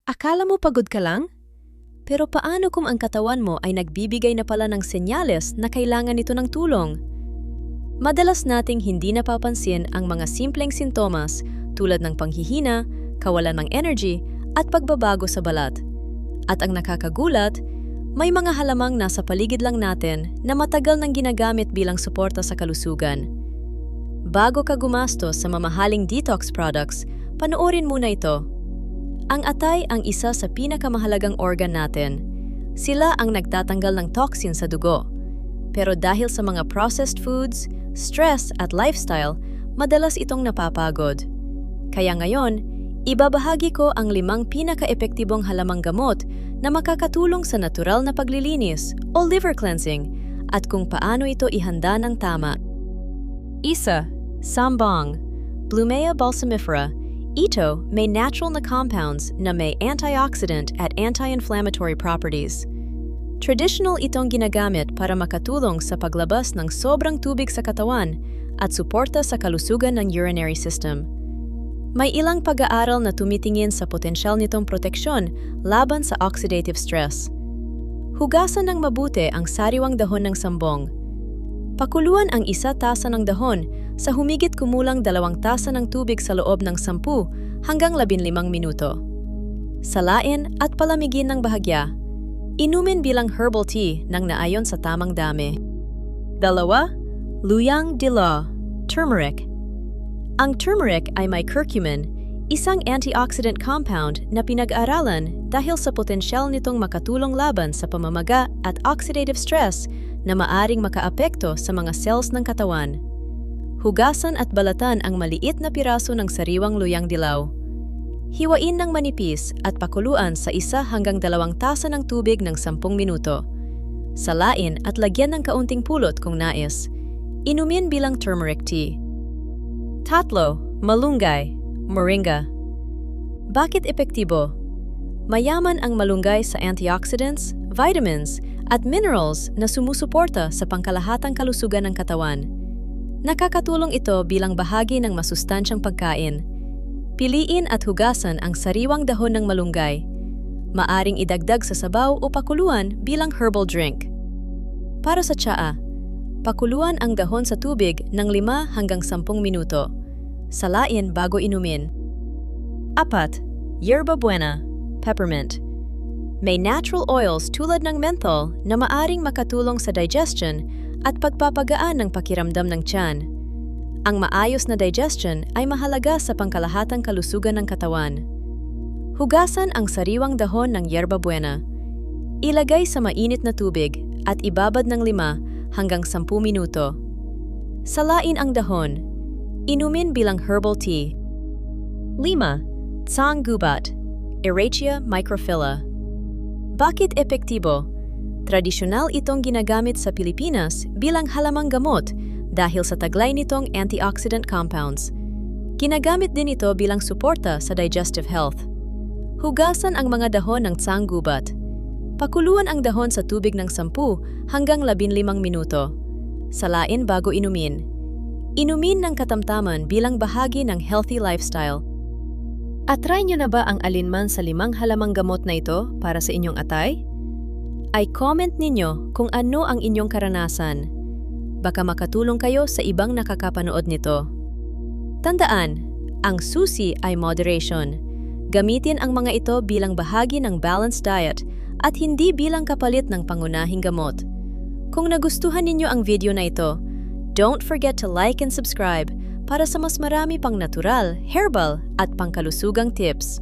Akala mo pagod ka lang? Pero paano kung ang katawan mo ay nagbibigay na pala ng senyales na kailangan nito ng tulong? Madalas nating hindi napapansin ang mga simpleng sintomas tulad ng panghihina, kawalan ng energy, at pagbabago sa balat. At ang nakakagulat, may mga halamang nasa paligid lang natin na matagal nang ginagamit bilang suporta sa kalusugan. Bago ka gumastos sa mamahaling detox products, panoorin muna ito. Ang atay ang isa sa pinakamahalagang organ natin. Sila ang nagtatanggal ng toxin sa dugo. Pero dahil sa mga processed foods, stress at lifestyle, madalas itong napapagod. Kaya ngayon, ibabahagi ko ang 5 pinaka-epektibong halamang gamot na makakatulong sa natural na paglilinis o liver cleansing at kung paano ito ihanda ng tama. Isa, Sambong, Blumea balsamifera. Ito may natural na compounds na may antioxidant at anti-inflammatory properties. Traditional itong ginagamit para makatulong sa paglabas ng sobrang tubig sa katawan at suporta sa kalusugan ng urinary system. May ilang pag-aaral na tumitingin sa potensyal nitong proteksyon laban sa oxidative stress. Hugasan ng mabuti ang sariwang dahon ng sambong. Pakuluan ang 1 tasa ng dahon sa humigit kumulang 2 tasa ng tubig sa loob ng 10 hanggang 15 minuto. Salain at palamigin ng bahagya. Inumin bilang herbal tea nang naayon sa tamang dami. 2. Luyang dilaw, turmeric. Ang turmeric ay may curcumin, isang antioxidant compound na pinag-aralan dahil sa potensyal nitong makatulong laban sa pamamaga at oxidative stress na maaring makaapekto sa mga cells ng katawan. Hugasan at balatan ang maliit na piraso ng sariwang luyang dilaw. Hiwain ng manipis at pakuluan sa 1 hanggang 2 tasa ng tubig ng 10 minuto. Salain at lagyan ng kaunting pulot kung nais. Inumin bilang turmeric tea. 3. Malunggay, moringa. Bakit epektibo? Mayaman ang malunggay sa antioxidants, vitamins, at minerals na sumusuporta sa pangkalahatang kalusugan ng katawan. Nakakatulong ito bilang bahagi ng masustansyang pagkain. Piliin at hugasan ang sariwang dahon ng malunggay. Maaring idagdag sa sabaw o pakuluan bilang herbal drink. Para sa tsaa, pakuluan ang dahon sa tubig ng 5 hanggang 10 minuto. Salain bago inumin. 4. Yerba buena, peppermint. May natural oils tulad ng menthol na maaring makatulong sa digestion at pagpapagaan ng pakiramdam ng tiyan. Ang maayos na digestion ay mahalaga sa pangkalahatang kalusugan ng katawan. Hugasan ang sariwang dahon ng yerba buena. Ilagay sa mainit na tubig at ibabad ng 5 hanggang 10 minuto. Salain ang dahon. Inumin bilang herbal tea. 5. Tsang gubat, Eracia microphylla. Bakit epektibo? Tradisyonal itong ginagamit sa Pilipinas bilang halamang gamot dahil sa taglay nitong antioxidant compounds. Ginagamit din ito bilang suporta sa digestive health. Hugasan ang mga dahon ng tsang gubat. Pakuluan ang dahon sa tubig ng 10 hanggang 15 minuto. Salain bago inumin. Inumin ng katamtaman bilang bahagi ng healthy lifestyle. At-try nyo na ba ang alinman sa 5 halamang gamot na ito para sa inyong atay? Ay comment ninyo kung ano ang inyong karanasan. Baka makatulong kayo sa ibang nakakapanood nito. Tandaan, ang susi ay moderation. Gamitin ang mga ito bilang bahagi ng balanced diet at hindi bilang kapalit ng pangunahing gamot. Kung nagustuhan ninyo ang video na ito, don't forget to like and subscribe para sa mas marami pang natural, herbal at pangkalusugang tips.